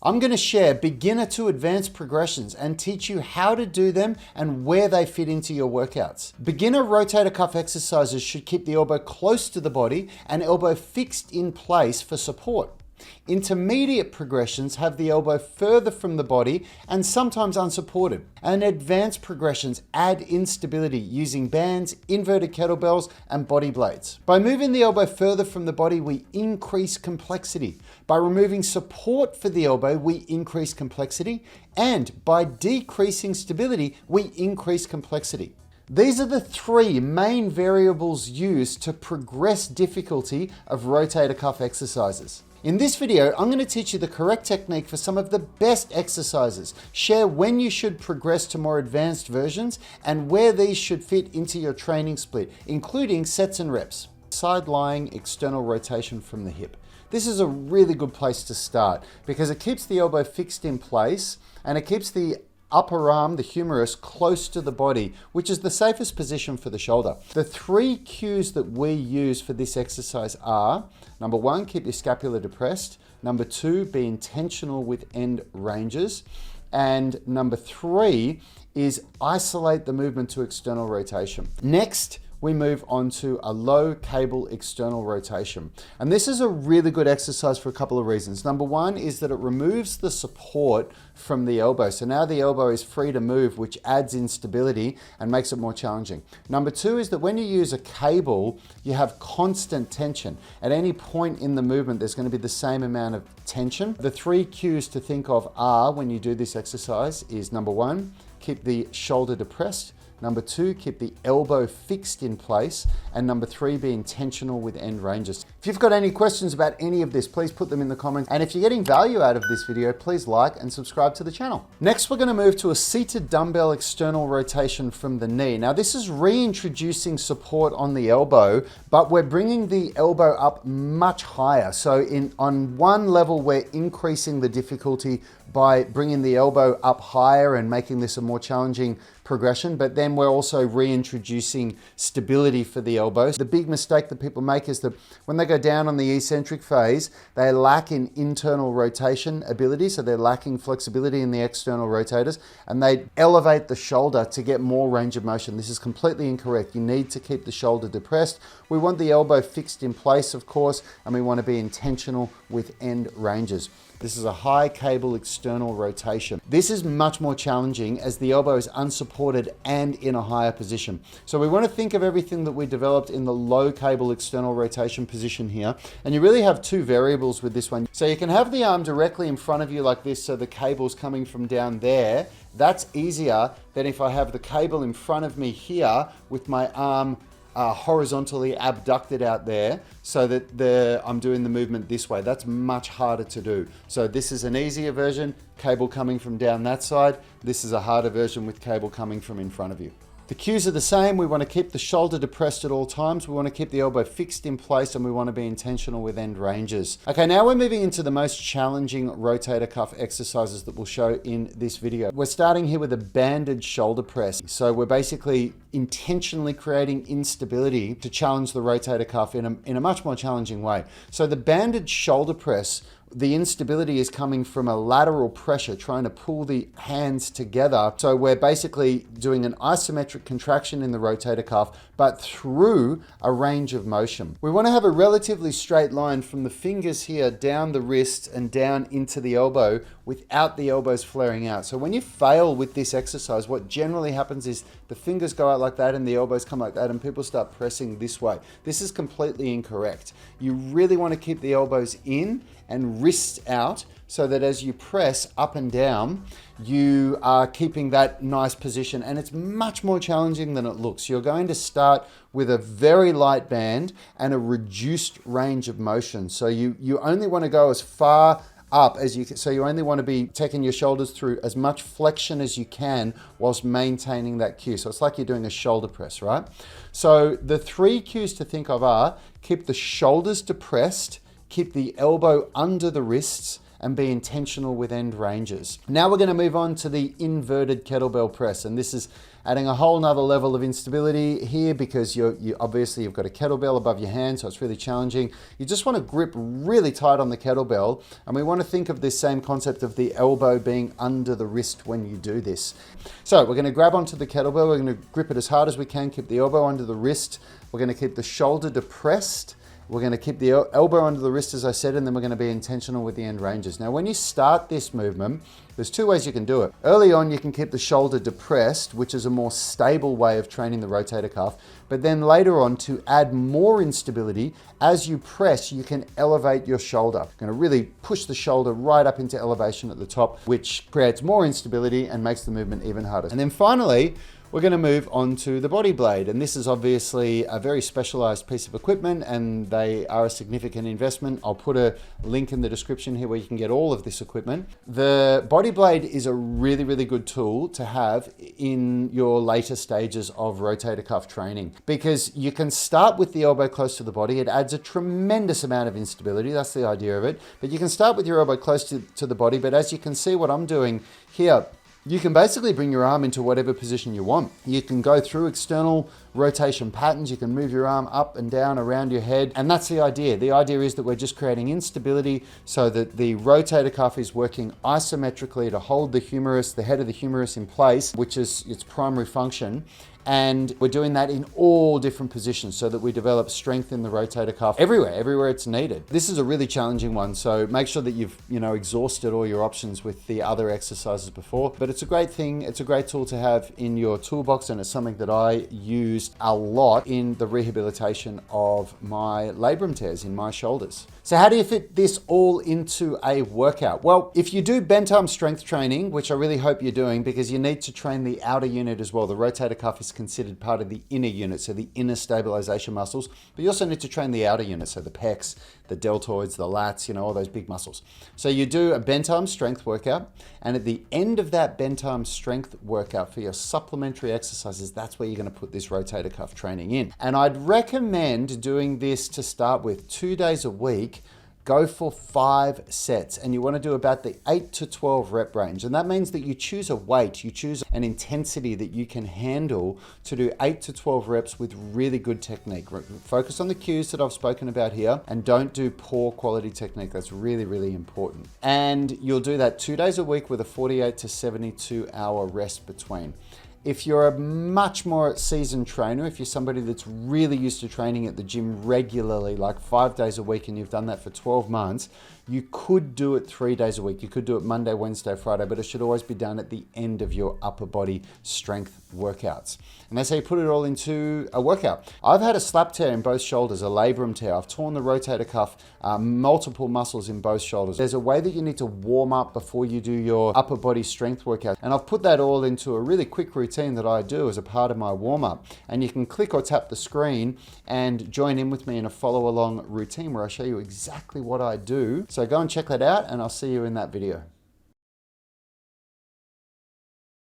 I'm going to share beginner to advanced progressions and teach you how to do them and where they fit into your workouts. Beginner rotator cuff exercises should keep the elbow close to the body and elbow fixed in place for support. Intermediate progressions have the elbow further from the body and sometimes unsupported. And advanced progressions add instability using bands, inverted kettlebells, and body blades. By moving the elbow further from the body, we increase complexity. By removing support for the elbow, we increase complexity. And by decreasing stability, we increase complexity. These are the three main variables used to progress difficulty of rotator cuff exercises. In this video, I'm going to teach you the correct technique for some of the best exercises, share when you should progress to more advanced versions, and where these should fit into your training split, including sets and reps. Side-lying external rotation from the hip. This is a really good place to start because it keeps the elbow fixed in place and it keeps the upper arm, the humerus, close to the body, which is the safest position for the shoulder. The three cues that we use for this exercise are, number one, keep your scapula depressed. Number two, be intentional with end ranges. And number three is isolate the movement to external rotation. Next, we move on to a low cable external rotation. And this is a really good exercise for a couple of reasons. Number one is that it removes the support from the elbow. So now the elbow is free to move, which adds instability and makes it more challenging. Number two is that when you use a cable, you have constant tension. At any point in the movement, there's going to be the same amount of tension. The three cues to think of are, when you do this exercise, is number one, keep the shoulder depressed. Number two, keep the elbow fixed in place. And number three, be intentional with end ranges. If you've got any questions about any of this, please put them in the comments. And if you're getting value out of this video, please like and subscribe to the channel. Next, we're gonna move to a seated dumbbell external rotation from the knee. Now, this is reintroducing support on the elbow, but we're bringing the elbow up much higher. So on one level, we're increasing the difficulty by bringing the elbow up higher and making this a more challenging progression, but then we're also reintroducing stability for the elbows. The big mistake that people make is that when they go down on the eccentric phase, they lack in internal rotation ability, so they're lacking flexibility in the external rotators, and they elevate the shoulder to get more range of motion. This is completely incorrect. You need to keep the shoulder depressed. We want the elbow fixed in place, of course, and we want to be intentional with end ranges. This is a high cable external rotation. This is much more challenging as the elbow is unsupported and in a higher position. So we want to think of everything that we developed in the low cable external rotation position here. And you really have two variables with this one. So you can have the arm directly in front of you like this, so the cable's coming from down there. That's easier than if I have the cable in front of me here with my arm horizontally abducted out there so that I'm doing the movement this way. That's much harder to do. So this is an easier version, cable coming from down that side. This is a harder version with cable coming from in front of you. The cues are the same. We want to keep the shoulder depressed at all times. We want to keep the elbow fixed in place, and we want to be intentional with end ranges. Okay, now we're moving into the most challenging rotator cuff exercises that we'll show in this video. We're starting here with a banded shoulder press. So we're basically intentionally creating instability to challenge the rotator cuff in a much more challenging way. So the banded shoulder press, the instability is coming from a lateral pressure, trying to pull the hands together. So we're basically doing an isometric contraction in the rotator cuff, but through a range of motion. We want to have a relatively straight line from the fingers here down the wrist and down into the elbow without the elbows flaring out. So when you fail with this exercise, what generally happens is the fingers go out like that and the elbows come like that and people start pressing this way. This is completely incorrect. You really want to keep the elbows in and wrists out so that as you press up and down, you are keeping that nice position, and it's much more challenging than it looks. You're going to start with a very light band and a reduced range of motion. So you only want to go as far up as you can. So you only want to be taking your shoulders through as much flexion as you can whilst maintaining that cue. So it's like you're doing a shoulder press, right? So the three cues to think of are: keep the shoulders depressed, keep the elbow under the wrists, and be intentional with end ranges. Now we're going to move on to the inverted kettlebell press, and this is adding a whole nother level of instability here because you obviously you've got a kettlebell above your hand, so it's really challenging. You just want to grip really tight on the kettlebell, and we want to think of this same concept of the elbow being under the wrist when you do this. So we're going to grab onto the kettlebell, we're going to grip it as hard as we can, keep the elbow under the wrist, we're going to keep the shoulder depressed, we're going to keep the elbow under the wrist, as I said, and then we're going to be intentional with the end ranges. Now, when you start this movement, there's two ways you can do it. Early on, you can keep the shoulder depressed, which is a more stable way of training the rotator cuff. But then later on, to add more instability, as you press, you can elevate your shoulder. You're going to really push the shoulder right up into elevation at the top, which creates more instability and makes the movement even harder. And then finally, we're going to move on to the bodyblade, and this is obviously a very specialized piece of equipment and they are a significant investment. I'll put a link in the description here where you can get all of this equipment. The bodyblade is a really, really good tool to have in your later stages of rotator cuff training because you can start with the elbow close to the body. It adds a tremendous amount of instability. That's the idea of it. But you can start with your elbow close to the body, but as you can see what I'm doing here, you can basically bring your arm into whatever position you want. You can go through external rotation patterns. You can move your arm up and down around your head. And that's the idea. The idea is that we're just creating instability so that the rotator cuff is working isometrically to hold the humerus, the head of the humerus in place, which is its primary function. And we're doing that in all different positions so that we develop strength in the rotator cuff everywhere it's needed. This is a really challenging one, so make sure that you've exhausted all your options with the other exercises before. But it's a great thing, it's a great tool to have in your toolbox, and it's something that I used a lot in the rehabilitation of my labrum tears in my shoulders. So how do you fit this all into a workout? Well, if you do bent arm strength training, which I really hope you're doing because you need to train the outer unit as well. The rotator cuff is considered part of the inner unit, so the inner stabilization muscles, but you also need to train the outer unit, so the pecs, the deltoids, the lats, all those big muscles. So you do a bent arm strength workout, and at the end of that bent arm strength workout for your supplementary exercises, that's where you're going to put this rotator cuff training in. And I'd recommend doing this to start with 2 days a week. Go for 5 sets, and you want to do about the 8 to 12 rep range. And that means that you choose a weight, you choose an intensity that you can handle to do 8 to 12 reps with really good technique. Focus on the cues that I've spoken about here and don't do poor quality technique. That's really, really important. And you'll do that 2 days a week with a 48 to 72 hour rest between. If you're a much more seasoned trainer, if you're somebody that's really used to training at the gym regularly, like 5 days a week, and you've done that for 12 months, you could do it 3 days a week. You could do it Monday, Wednesday, Friday, but it should always be done at the end of your upper body strength workouts. And that's how you put it all into a workout. I've had a slap tear in both shoulders, a labrum tear. I've torn the rotator cuff, multiple muscles in both shoulders. There's a way that you need to warm up before you do your upper body strength workout. And I've put that all into a really quick routine that I do as a part of my warm up. And you can click or tap the screen and join in with me in a follow along routine where I show you exactly what I do. So go and check that out, and I'll see you in that video.